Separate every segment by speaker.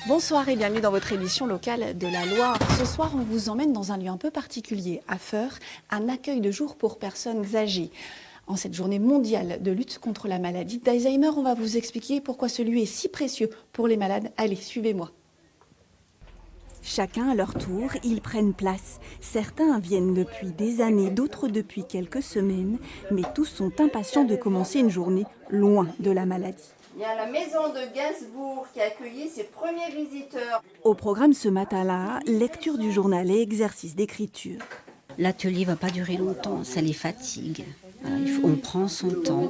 Speaker 1: Bonsoir et bienvenue dans votre émission locale de la Loire. Ce soir, on vous emmène dans un lieu un peu particulier, à Feurs, un accueil de jour pour personnes âgées. En cette journée mondiale de lutte contre la maladie d'Alzheimer, on va vous expliquer pourquoi ce lieu est si précieux pour les malades. Allez, suivez-moi. Chacun à leur tour, ils prennent place. Certains viennent depuis des années, d'autres depuis quelques semaines, mais tous sont impatients de commencer une journée loin de la maladie.
Speaker 2: Il y a la maison de Gainsbourg qui a accueilli ses premiers visiteurs.
Speaker 1: Au programme ce matin-là, lecture du journal et exercice d'écriture.
Speaker 3: L'atelier ne va pas durer longtemps, ça les fatigue. Voilà, on prend son temps,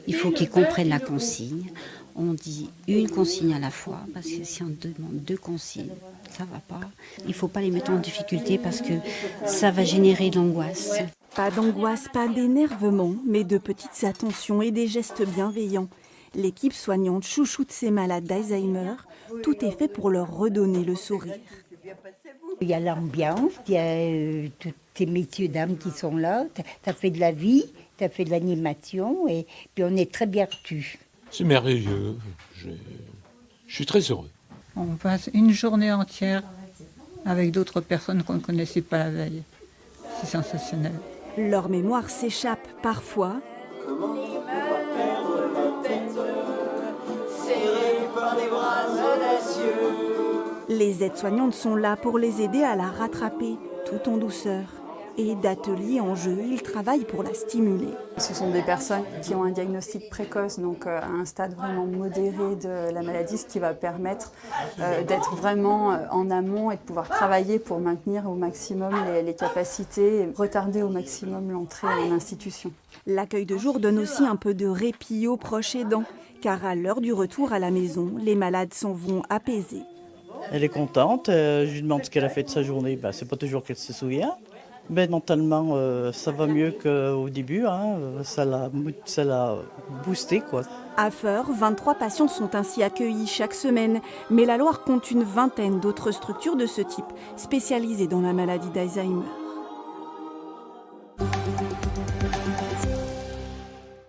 Speaker 3: il faut qu'ils comprennent la consigne. On dit une consigne à la fois, parce que si on demande deux consignes, ça ne va pas. Il ne faut pas les mettre en difficulté parce que ça va générer de l'angoisse.
Speaker 1: Pas d'angoisse, pas d'énervement, mais de petites attentions et des gestes bienveillants. L'équipe soignante chouchoute ces malades d'Alzheimer. Tout est fait pour leur redonner le sourire.
Speaker 4: Il y a l'ambiance, il y a tous ces messieurs, dames qui sont là. Tu as fait de la vie, tu as fait de l'animation et puis on est très bien reçus.
Speaker 5: C'est merveilleux, je suis très heureux.
Speaker 6: On passe une journée entière avec d'autres personnes qu'on ne connaissait pas la veille. C'est sensationnel.
Speaker 1: Leur mémoire s'échappe parfois. Les aides-soignantes sont là pour les aider à la rattraper, tout en douceur. Et d'atelier en jeu, ils travaillent pour la stimuler.
Speaker 7: Ce sont des personnes qui ont un diagnostic précoce, donc à un stade vraiment modéré de la maladie, ce qui va permettre d'être vraiment en amont et de pouvoir travailler pour maintenir au maximum les capacités et retarder au maximum l'entrée en institution.
Speaker 1: L'accueil de jour donne aussi un peu de répit aux proches aidants, car à l'heure du retour à la maison, les malades s'en vont apaisés.
Speaker 8: Elle est contente, je lui demande ce qu'elle a fait de sa journée, c'est pas toujours qu'elle se souvient. Mais mentalement, ça va mieux qu'au début, ça l'a boosté, quoi.
Speaker 1: À Feurs, 23 patients sont ainsi accueillis chaque semaine, mais la Loire compte une vingtaine d'autres structures de ce type, spécialisées dans la maladie d'Alzheimer.